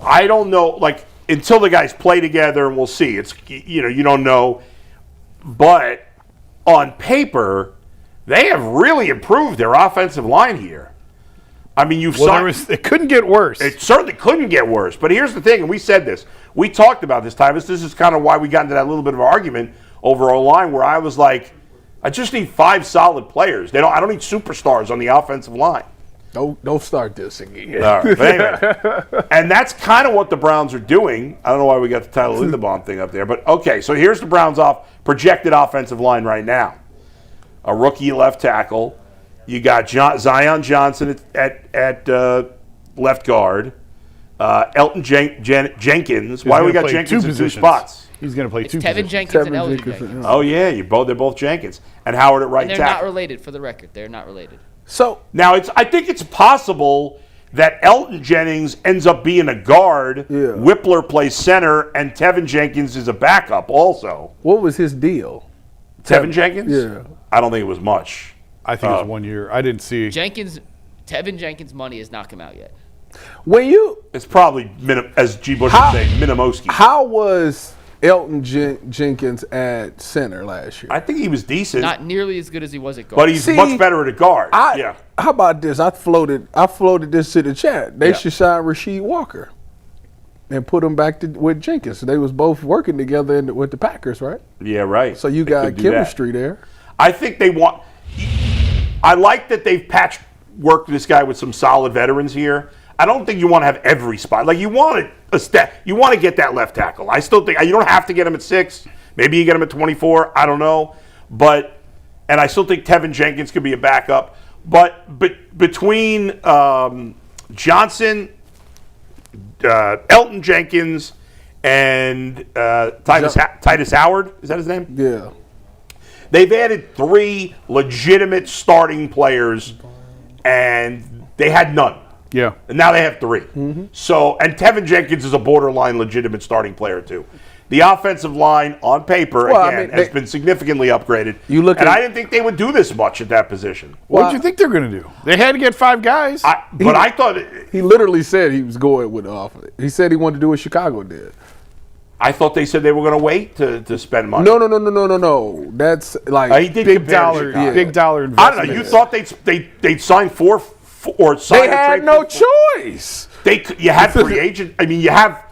I don't know, like, until the guys play together, and we'll see. It's, you don't know. But on paper, they have really improved their offensive line here. I mean, it couldn't get worse. It certainly couldn't get worse. But here's the thing, and we said this. We talked about this, Tyvis. This is kind of why we got into that little bit of an argument over our line where I was like, I just need 5 solid players. I don't need superstars on the offensive line. Don't start this again. All right, anyway. And that's kind of what the Browns are doing. I don't know why we got the title Linderbaum thing up there. But, okay, so here's the Browns' projected offensive line right now. A rookie left tackle. You got Zion Johnson at left guard. Elgton Jenkins. Why do we got Jenkins in 2 spots? He's going to play 2 Tevin positions. Jenkins and Elgton Jenkins. Oh, yeah, they're both Jenkins. And Howard at right tackle. They're not related, for the record. They're not related. So now I think it's possible that Elgton Jennings ends up being a guard, Whippler plays center, and Tevin Jenkins is a backup also. What was his deal? Tevin Jenkins? Yeah. I don't think it was much. I think it was 1 year. I didn't see. Tevin Jenkins' money has not come out yet. It's probably, as G. Bush would say, Minimoski. How was Elgton Jenkins at center last year? I think he was decent. Not nearly as good as he was at guard. But he's much better at a guard. How about this? I floated this to the chat. They should sign Rasheed Walker and put him back with Jenkins. They was both working together with the Packers, right? Yeah, right. So you got chemistry there. I think they want – I like that they've patchworked this guy with some solid veterans here. I don't think you want to have every spot. Like, you want to get that left tackle. I still think you don't have to get him at 6. Maybe you get him at 24. I don't know. And I still think Tevin Jenkins could be a backup. But between Johnson, Elgton Jenkins, and Titus Howard, is that his name? Yeah. They've added 3 legitimate starting players, and they had none. Yeah. And now they have 3. Mm-hmm. So, and Tevin Jenkins is a borderline legitimate starting player too. The offensive line, on paper, has been significantly upgraded. I didn't think they would do this much at that position. What did you think they were going to do? They had to get 5 guys. I thought he literally said he was going with the offer. He said he wanted to do what Chicago did. I thought they said they were going to wait to spend money. No. That's like big dollar investment. I don't know. You thought they'd sign 4 or sign they had no choice. You had free agent. I mean, you have,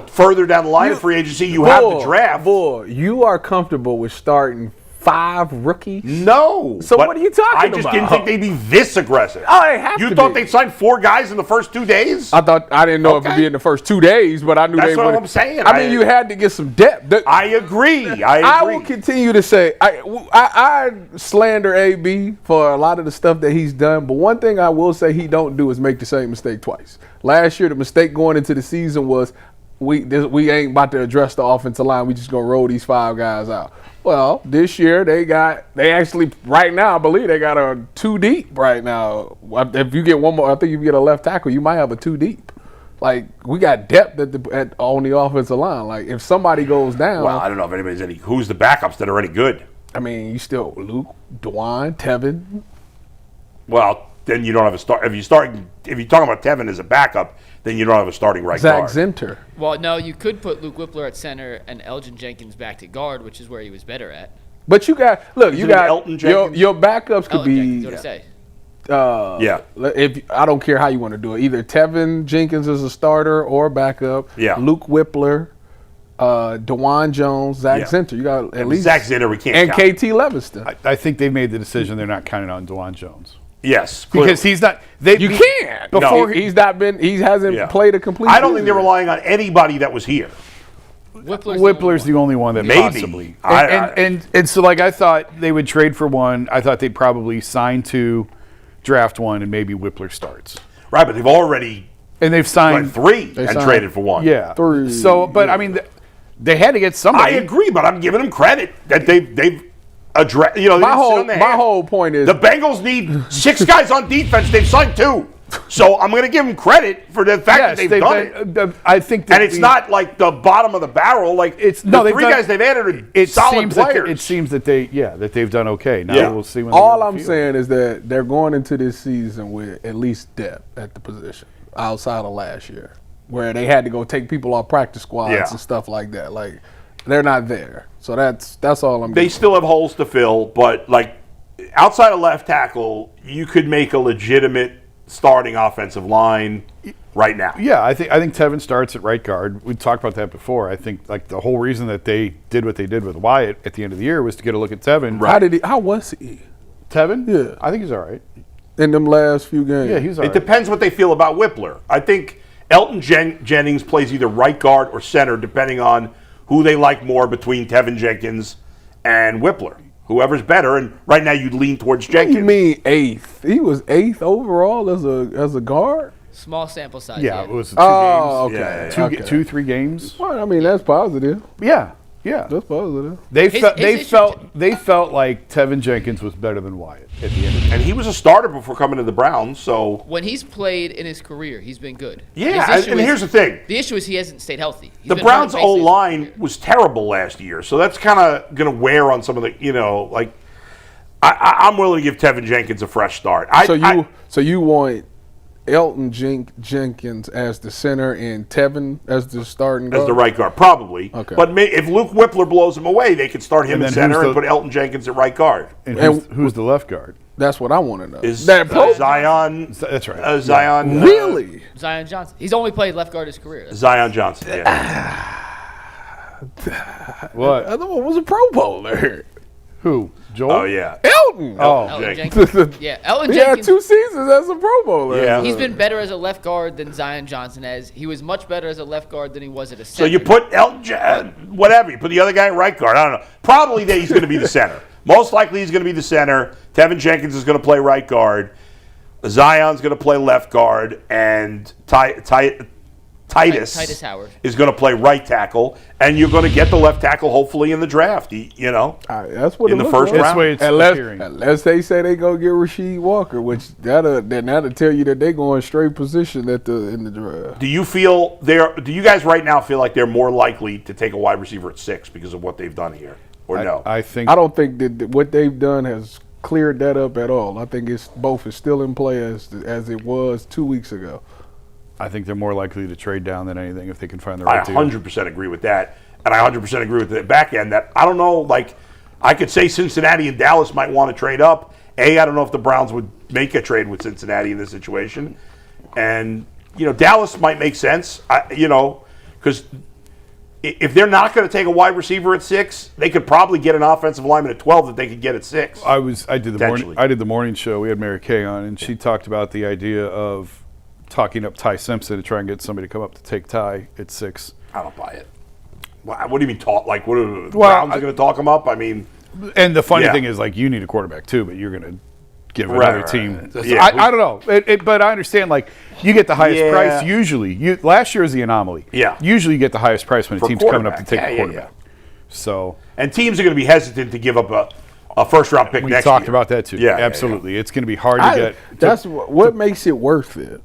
further down the line of free agency, you have the draft. You are comfortable with starting 5 rookies? No. So what are you talking about? I just didn't think they'd be this aggressive. Oh, they have to You thought they'd sign 4 guys in the first 2 days? I didn't know if it'd be in the first 2 days, but I knew That's they would. what I'm saying. I mean, you had to get some depth. I agree. I will continue to say I slander AB for a lot of the stuff that he's done, but one thing I will say he don't do is make the same mistake twice. Last year, the mistake going into the season was we ain't about to address the offensive line. We just gonna roll these 5 guys out. Well, this year they actually right now I believe they got a 2 deep right now. If you get one more, I think if you get a left tackle, you might have a 2 deep. Like, we got depth on the offensive line. Like, if somebody goes down, well, I don't know if anybody's who's the backups that are any good. I mean, you still Luke, Dwan, Tevin. Well, then you don't have a start. If you're talking about Tevin as a backup, then you don't have a starting right guard. Zach Zinter. Well, no, you could put Luke Whippler at center and Elgton Jenkins back at guard, which is where he was better at. But you got Elgton Jenkins? Your backups could Elgton be. Jenkins, what I say. If I don't care how you want to do it, either Tevin Jenkins as a starter or backup. Yeah. Luke Whippler, DeJuan Jones, Zach Zinter. You got at least Zach Zinter. We can't. And count. KT Levinston. I think they've made the decision they're not counting on DeJuan Jones. Yes, because he's not. You can't. Before he hasn't played a complete. I don't think they're relying on anybody that was here. Whippler's the only one that possibly. And so, like, I thought they would trade for one. I thought they'd probably sign 2, draft 1, and maybe Whippler starts. Right, but they've already signed 3 and traded for 1. Yeah, 3. So, but I mean, they had to get somebody. I agree, but I'm giving them credit that they've addressed. My whole point is the Bengals need 6 guys on defense. They've signed 2. So I'm going to give them credit for the fact that they've done it. I think, and it's not like the bottom of the barrel. Like it's the 3 guys they've added are solid players. It seems that they've done okay. Now we'll see when. All I'm saying is that they're going into this season with at least depth at the position outside of last year. where they had to go take people off practice squads Yeah. and stuff like that. Like, they're not there. So that's all I'm They getting. still have holes to fill, but like outside of left tackle, you could make a legitimate starting offensive line right now. Yeah, I think Tevin starts at right guard. We talked about that before. I think like the whole reason that they did what they did with Wyatt at the end of the year was to get a look at Tevin. Right. How was he Tevin? Yeah. I think he's all right. in them last few games? Yeah, he's all It right. depends what they feel about Whippler. I think Elgton Jennings plays either right guard or center, depending on who they like more between Tevin Jenkins and Whippler. Whoever's better, and right now you'd lean towards What do Jenkins. you mean 8th? He was 8th overall as a guard? Small sample size. Yeah, it was 2 Oh, games. okay. Yeah, okay. 2-3 games. Well, I mean, that's positive. Yeah. That's positive. They His felt issue- they felt like Tevin Jenkins was better than Wyatt at the end of the And he was a starter before coming to the Browns, so When he's played in his career, he's been good. yeah. His issue And is- here's the thing: The issue is he hasn't stayed healthy. He's the been Browns' hurt basically his whole O-line career. was terrible last year, so that's kind of going to wear on some of the, like. I'm willing to give Tevin Jenkins a fresh start. So you want Elgton Jenkins as the center and Tevin as the starting guard? as the right guard, probably. Okay. But if Luke Whippler blows him away, they could start him And at then center who's and the- put Elgton Jenkins at right guard. And And- who's the left guard? That's what I want to know. Is that pro? Zion? That's right. Zion. Really? Zion Johnson. He's only played left guard his career. Zion Johnson. Yeah. What? The other one was a Pro Bowler. Who? Joel? Oh yeah. Elton. Oh. Elton Jenkins. Jenkins. Yeah, Elton He had Jenkins. 2 seasons as a Pro Bowler. Yeah. He's been better as a left guard than Zion Johnson has. He was much better as a left guard than he was at a So center. you put whatever. You put the other guy at right guard. I don't know. Probably that he's going to be the center. Most likely he's going to be the center. Tevin Jenkins is going to play right guard. Zion's going to play left guard, and Titus Howard. is going to play right tackle, and you're going to get the left tackle hopefully in the draft. That's what In it the looks first like. round? That's the way it's Unless, appearing. unless they say they go get Rasheed Walker, which that'll tell you that they going straight position in the draft. Do you guys right now feel like they're more likely to take a wide receiver at 6 because of what they've done here, or no? I think I don't think that what they've done has cleared that up at all. I think both is still in play as it was 2 weeks ago. I think they're more likely to trade down than anything if they can find the I right deal. 100% agree with that, and I 100% agree with the back end. That I don't know. Like I could say Cincinnati and Dallas might want to trade up. I don't know if the Browns would make a trade with Cincinnati in this situation, and Dallas might make sense. Because if they're not going to take a wide receiver at 6, they could probably get an offensive lineman at 12 that they could get at 6. I did Potentially. the morning show. We had Mary Kay on, and she talked about the idea of talking up Ty Simpson to try and get somebody to come up to take Ty at 6. I don't buy it. What do you mean talk? Like, what are the Well, Browns are going to talk him up? I mean, And the funny Yeah. thing is, like, you need a quarterback too, but you're going to give Right, another right, team. right. So Yeah, I don't know, but I understand. Like, you get the highest Yeah. price usually. Last year is the anomaly. Yeah. Usually, you get the highest price when a For team's coming up to quarterback. take Yeah, a yeah, quarterback. So and teams are going to be hesitant to give up a first round pick we next talked year. about that too. Yeah, absolutely. It's going to be hard to get. That's what makes it worth it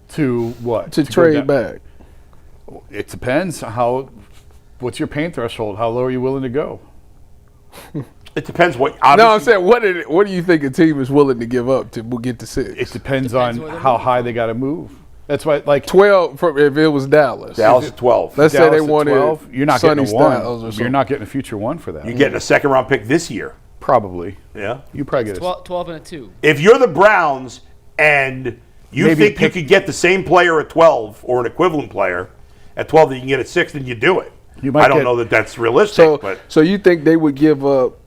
To what? to go trade down- back. It depends what's your pain threshold? How low are you willing to go? It depends what. No, I'm Obviously, saying what do you think a team is willing to give up to get to 6? It depends Depends on where they're how moving high from. they got to move. That's why, like 12 if it was Dallas. Dallas at 12. Let's say Dallas they at wanted 12, you're not Sonny getting a one. Styles or You're something. not getting a future one for that. You're getting a second round pick this year. Probably. Yeah. You probably get a 12 and a 2. If you're the Browns and you Maybe think you pick- could get the same player at 12 or an equivalent player at 12 that you can get at 6, then you do it. You might I don't get- know that that's realistic, but So you think they would give up?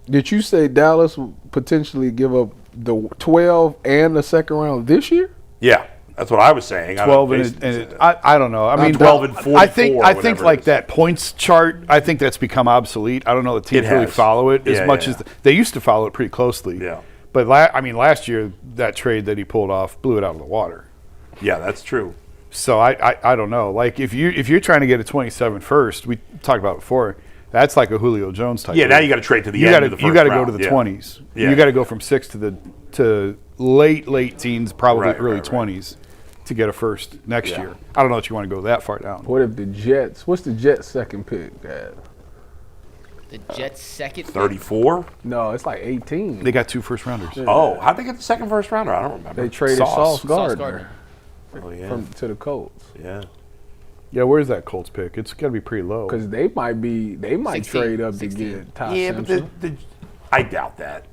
Did you say Dallas would potentially give up the 12 and the second round this year? yeah, that's what I was saying. 12 I don't know. I mean, 12 and 44 I think or whatever it like is. that points chart. I think that's become obsolete. I don't know that teams It really has. follow it as Yeah, much yeah. as they used to follow it pretty closely. Yeah. But last year that trade that he pulled off blew it out of the water. Yeah, that's true. So I don't know. Like if you're trying to get a 27 first, we talked about it before. That's like a Julio Jones type. Yeah, now move. you got to trade to the You end got of the to first you got to go round. to the Yeah. 20s. Yeah. You got to go from 6 to late teens, probably Right, early right, right. 20s to get a first next Yeah. year. I don't know if you want to go that far down. What if the Jets? What's the Jets' second pick at? The Jets' second. 34? No, it's like 18. They got 2 first rounders. Oh, how'd they get the second first rounder? I don't remember. They traded Sauce. Sauce Sauce Gardner. Gardner. to the Colts. Yeah. Yeah, where's that Colts pick? It's got to be pretty low. Because they might 16, trade up 16. to get Todd Yeah, Simpson. but I doubt that.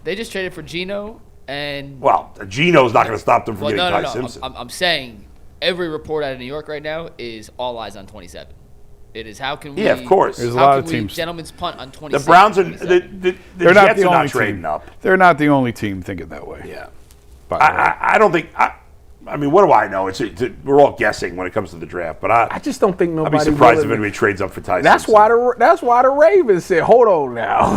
They just traded for Geno and. Well, Geno's not going to stop them from Well, getting no. Ty Simpson. I'm saying every report out of New York right now is all eyes on 27. It is how can we? Yeah, of course. There's a how lot can of we teams. gentlemen's punt on The 27? Browns and 27? the They're not Jets the are only not trading team. up. They're not the only team thinking that way. Yeah. By the way. I don't think. I mean, what do I know? We're all guessing when it comes to the draft, but I just don't think I'd nobody. be surprised if really- anybody trades up for Ty That's Simpson. why the Ravens said, "Hold on now,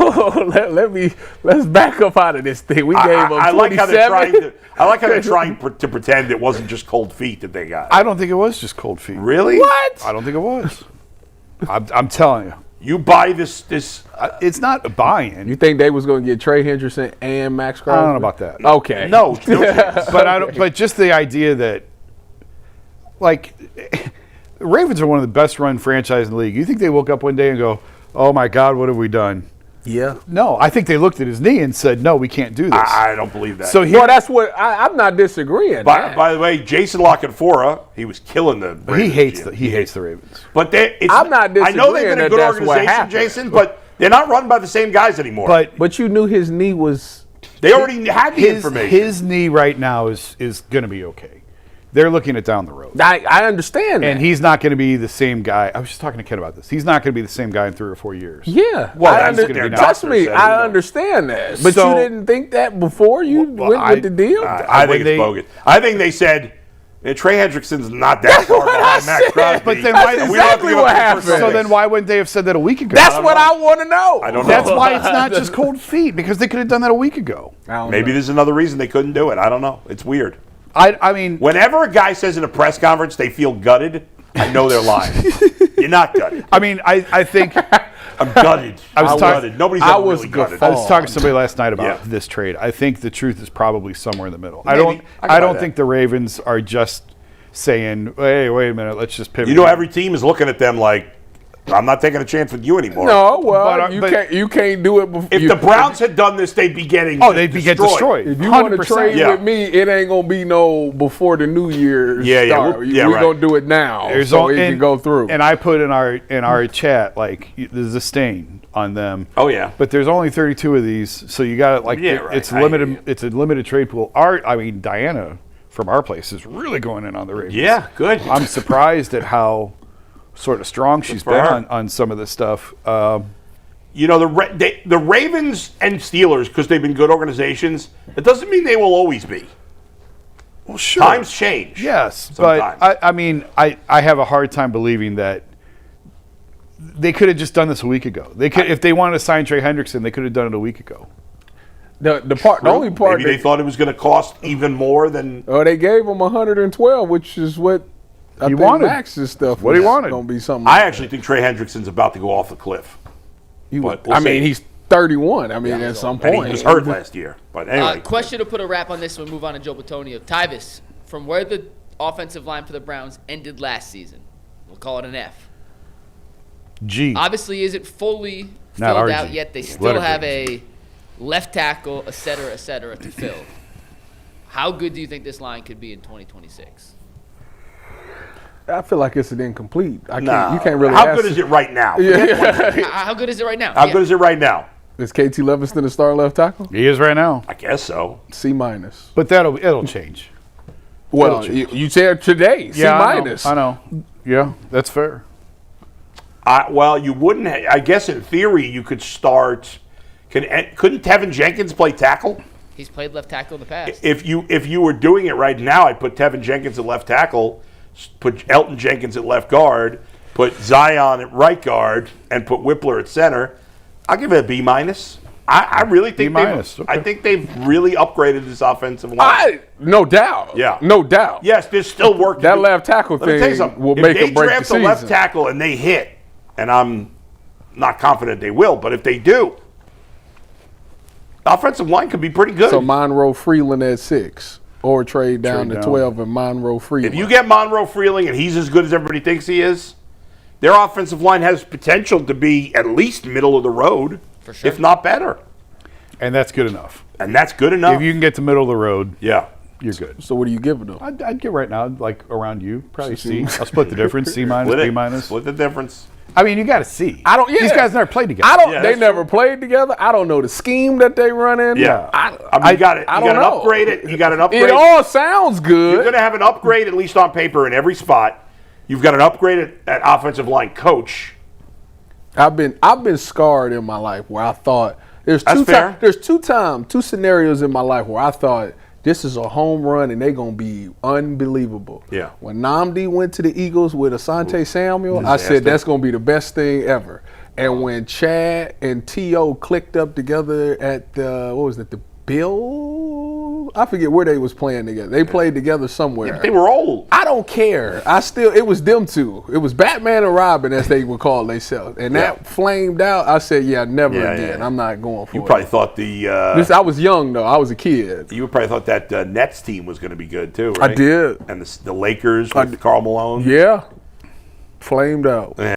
let's back up out of this thing." We gave them 27. I like how they're trying to. I like how they're trying to pretend it wasn't just cold feet that they got. I don't think it was just cold feet. Really? What? I don't think it was. I'm telling you. You buy this? It's not a buy-in. You think they was going to get Trey Hendrickson and Max Crosby? I don't know about that. Okay. No chance. But I don't. But just the idea that, like, the Ravens are one of the best-run franchises in the league. You think they woke up one day and go, "Oh my God, what have we done?" Yeah. No, I think they looked at his knee and said, "No, we can't do this." I don't believe that. So Well, here, that's what I'm not disagreeing. by the way, Jason Lockenfora, he was killing the. he Ravens hates GM. he hates the Ravens. But I'm not I know they've been disagreeing a that good that's what organization, happened. Jason, but they're not run by the same guys anymore. But you knew his knee was. they already had the information. his knee right now is going to be okay. They're looking at down the road. I understand that. And he's not going to be the same guy. I was just talking to Ken about this. He's not going to be the same guy in 3 or 4 years. Yeah. Well, I that's what their trust doctor me, said, I you know. understand that. But So- you didn't think that before you went with the deal? I think when it's they- bogus. I think they said Trey Hendrickson's not that far what I behind Max said. Crosby. But then That's why- and we don't have to exactly give up what the first happened. round So picks. then why wouldn't they have said that a week ago? That's what I want to know. I don't know. That's why it's not just cold feet, because they could have done that a week ago. Maybe there's another reason they couldn't do it. I don't know. It's weird. I mean, Whenever a guy says in a press conference they feel gutted, I know they're lying. You're not gutted. I think I'm gutted. I'm talking- gutted. Nobody's I ever was really gutted. I was talking to somebody last night about Yeah. this trade. I think the truth is probably somewhere in the middle. Maybe. I can I buy don't that. think the Ravens are just saying, "Hey, wait a minute, let's just pivot." You know, every team is looking at them like, I'm not taking a chance with you anymore. No, well, But, you can't do it before. If the Browns had done this, they'd be getting they'd be get destroyed. If you want to 100%. trade Yeah. with me, it ain't gonna be no before the New Year's Yeah, start. we're We're right. gonna do it now, There's so all- it can go through. And I put in our chat, like, there's a stain on them. Oh, yeah. But there's only 32 of these, so you got like Yeah, right. it's I hear limited. you. It's a limited trade pool. Diana from our place is really going in on the Ravens. Yeah, good. I'm surprised at how sort of strong she's for been her. on some of this stuff. You know, the Ravens and Steelers, because they've been good organizations, it doesn't mean they will always be. Well, sure. Times change. Yes, sometimes. but I have a hard time believing that they could have just done this a week ago. They could, if they wanted to sign Trey Hendrickson, they could have done it a week ago. the only part Maybe they thought it was going to cost even more than. they gave him 112, which is what I think wanted. Max's stuff. What he was wanted. Gonna be something. I actually think Trey Hendrickson's about to go off the cliff. but we'll I mean, see. he's 31. I mean, at some And point he was hurt last year. But anyway. Question to put a wrap on this and move on to Joe Batonio. Tyvis, from where the offensive line for the Browns ended last season, we'll call it an F. G. Obviously isn't fully Not filled RG. out yet. They still Letter have grades. a left tackle, et cetera, to fill. How good do you think this line could be in 2026? I feel like it's an incomplete. You Nah. can't really. How ask good is it right now? How good is it right now? How good is it right now? Is KT Levinston a star left tackle? He is right now, I guess so. C minus. but it'll change. Well, you said today C I minus. know. Yeah, that's fair. Well, you wouldn't. I guess in theory you could start. Couldn't Tevin Jenkins play tackle? He's played left tackle in the past. If you were doing it right now, I'd put Tevin Jenkins at left tackle, put Elgton Jenkins at left guard, put Zion at right guard, and put Whippler at center. I'll give it a B minus. I really think B minus, okay. I think they've really upgraded this offensive line. No doubt. Yeah. No doubt. Yes, there's still work. to That do. left tackle Let me tell you thing something. will If make they or break the draft a left season. tackle and they hit, and I'm not confident they will, but if they do, the offensive line could be pretty good. So Monroe Freeland at 6, or trade down Trade to down. 12 and Monroe Freeland. if you get Monroe Freeling and he's as good as everybody thinks he is, their offensive line has potential to be at least middle of the road, For sure. if not better. And that's good enough. And that's good enough. If you can get to middle of the road, yeah. you're good. So what are you giving them? I'd get right now like around you, probably C. I'll split the difference. C minus, B minus. Split the difference. I mean, you got to see. I don't. Yeah. These guys never played together. I don't. Yeah, they that's never played together. I don't know the scheme that they run in. Yeah. I you got it. I You don't got know. an upgrade. You got an upgrade. It all sounds good. You're going to have an upgrade, at least on paper, in every spot. You've got an upgrade at offensive line coach. I've been scarred in my life where I thought there's two scenarios in my life where I thought this is a home run and they're gonna be unbelievable. Yeah. When Nnamdi went to the Eagles with Asante Samuel, I Disaster. said that's gonna be the best thing ever. And when Chad and T.O. clicked up together at the Bill? I forget where they was playing together. They played together somewhere. They were old. I don't care. It was them two. It was Batman and Robin, as they would call themselves. And that flamed out. I said, never again. I'm not going for it. You probably thought I was young, though. I was a kid. You probably thought that Nets team was going to be good, too, right? I did. And the Lakers with Karl Malone. Yeah. Flamed out.